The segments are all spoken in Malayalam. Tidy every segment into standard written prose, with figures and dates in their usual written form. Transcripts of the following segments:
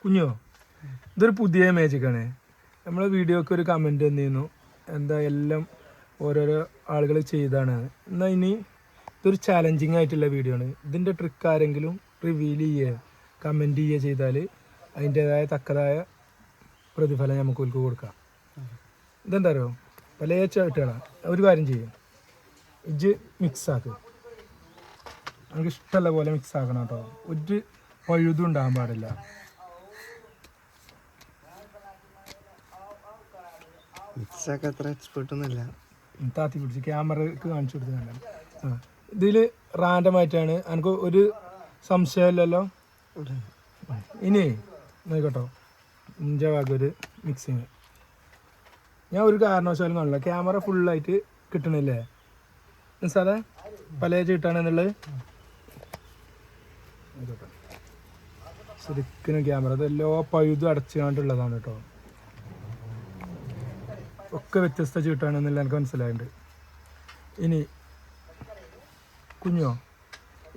കുഞ്ഞോ ഇതൊരു പുതിയ മാജിക്കാണ്. നമ്മളെ വീഡിയോക്ക് ഒരു കമൻറ്റ് വന്നിരുന്നു, എന്താ എല്ലാം ഓരോരോ ആളുകൾ ചെയ്താണ്. എന്നാൽ ഇനി ഇതൊരു ചാലഞ്ചിങ് ആയിട്ടുള്ള വീഡിയോ ആണ്. ഇതിൻ്റെ ട്രിക്ക് ആരെങ്കിലും റിവീൽ ചെയ്യുക കമൻറ്റ് ചെയ്യുക ചെയ്താൽ അതിൻ്റേതായ തക്കതായ പ്രതിഫലം നമുക്ക് ഓൽക്ക് കൊടുക്കാം. ഇതെന്താ അറിയോ, പല ചവിട്ടുകളാണ്. ഒരു കാര്യം ചെയ്യും, ഇജ്ജ് മിക്സാക്കുക, നമുക്ക് ഇഷ്ടമുള്ള പോലെ മിക്സ് ആക്കണം കേട്ടോ. ഒരു പഴുതും ഉണ്ടാകാൻ പാടില്ല. മിക്സൊക്കെ അത്ര എക്സ്പേർട്ട് ഒന്നുമില്ല. താത്തി പിടിച്ച് ക്യാമറക്ക് കാണിച്ചു കൊടുക്കുന്നുണ്ട്. ഇതിൽ റാൻഡമായിട്ടാണ്, എനിക്ക് ഒരു സംശയമില്ലല്ലോ. ഇനി നോക്കട്ടോ, ഇഞ്ച ഭാഗം മിക്സിങ് ഞാൻ ഒരു കാരണവശാലും കാണില്ല. ക്യാമറ ഫുള്ളായിട്ട് കിട്ടണില്ലേ സാറേ, പല കിട്ടാണെന്നുള്ളത് ശരിക്കും ക്യാമറ ഇതെല്ലോ പഴുതും അടച്ചുകൊണ്ടുള്ളതാണ് കേട്ടോ. ഒക്കെ വ്യത്യസ്ത ചീട്ടാണെന്നുള്ള എനിക്ക് മനസ്സിലായിട്ടുണ്ട്. ഇനി കുഞ്ഞോ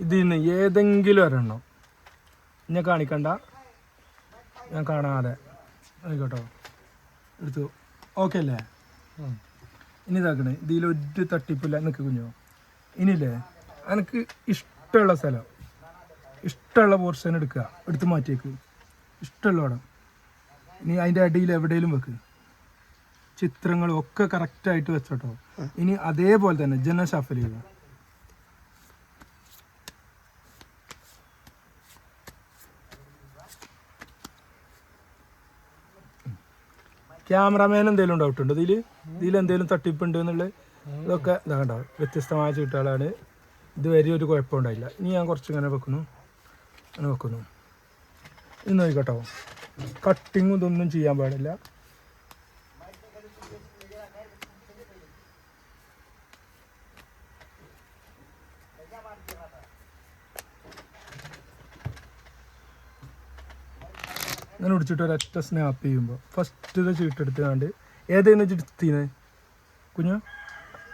ഇതിൽ നിന്ന് ഏതെങ്കിലും ഒരെണ്ണം ഞാൻ കാണിക്കണ്ട, ഞാൻ കാണാതെ ആയിക്കോട്ടോ എടുത്തു. ഓക്കെ അല്ലേ? ഇനി ഇതാക്കണേ, ഇതിലൊരു തട്ടിപ്പില്ല. നിൽക്ക് കുഞ്ഞോ. ഇനിയില്ലേ, എനിക്ക് ഇഷ്ടമുള്ള സ്ഥലം, ഇഷ്ടമുള്ള പോർഷൻ എടുക്കുക, എടുത്ത് മാറ്റിയേക്ക്, ഇഷ്ടമുള്ള ഇടം. ഇനി അതിൻ്റെ അടിയിൽ എവിടെയെങ്കിലും വെക്ക്, ചിത്രങ്ങളും ഒക്കെ കറക്റ്റായിട്ട് വെച്ചോട്ടോ. ഇനി അതേപോലെ തന്നെ ജന ഷഫൽ ചെയ്യുക. ക്യാമറമാൻ എന്തെങ്കിലും ഡൗട്ട് ഉണ്ടോ ഇതിലെന്തെങ്കിലും തട്ടിപ്പുണ്ട് എന്നുള്ളത്? ഇതൊക്കെ ഇതാകണ്ടോ, വ്യത്യസ്തമായ ചീട്ടുകളാണ്. ഇതുവരെ ഒരു കുഴപ്പമുണ്ടായില്ല. ഇനി ഞാൻ കുറച്ചിങ്ങനെ വെക്കുന്നു, അങ്ങനെ വെക്കുന്നു. ഇന്ന് നോക്കിക്കോട്ടോ, കട്ടിങ്ങും ഇതൊന്നും ചെയ്യാൻ പാടില്ല. അങ്ങനെ പിടിച്ചിട്ട് ഒരൊറ്റ സ്നാപ്പ് ചെയ്യുമ്പോൾ ഫസ്റ്റ് ചീട്ടെടുത്തുകൊണ്ട് ഏതെന്ന് എടുത്തീന്ന് കുഞ്ഞു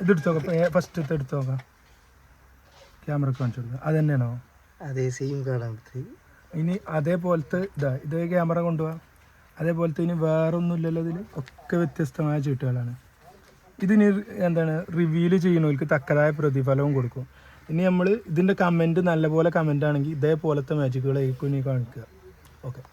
ഇതെടുത്ത് നോക്കാം. ഫസ്റ്റത്തെ എടുത്ത് നോക്കാം, ക്യാമറക്ക് കാണിച്ചു കൊടുക്കുക. അത് തന്നെയാണോ? അതേ സെയിം കാർഡാണ്. ഇനി അതേപോലത്തെ ഇതേ ക്യാമറ കൊണ്ടുപോകാം. അതേപോലത്തെ ഇനി വേറൊന്നും ഇല്ലല്ലോ ഇതിൽ, ഒക്കെ വ്യത്യസ്തമായ ചീട്ടുകളാണ്. ഇതിന് എന്താണ് റിവീൽ ചെയ്യുന്നവർക്ക് തക്കതായ പ്രതിഫലവും കൊടുക്കും. ഇനി നമ്മൾ ഇതിൻ്റെ കമൻറ്റ് നല്ലപോലെ കമൻ്റ് ആണെങ്കിൽ ഇതേപോലത്തെ മാജിക്കുകളായിരിക്കും ഇനി കാണിക്കുക. ഓക്കെ.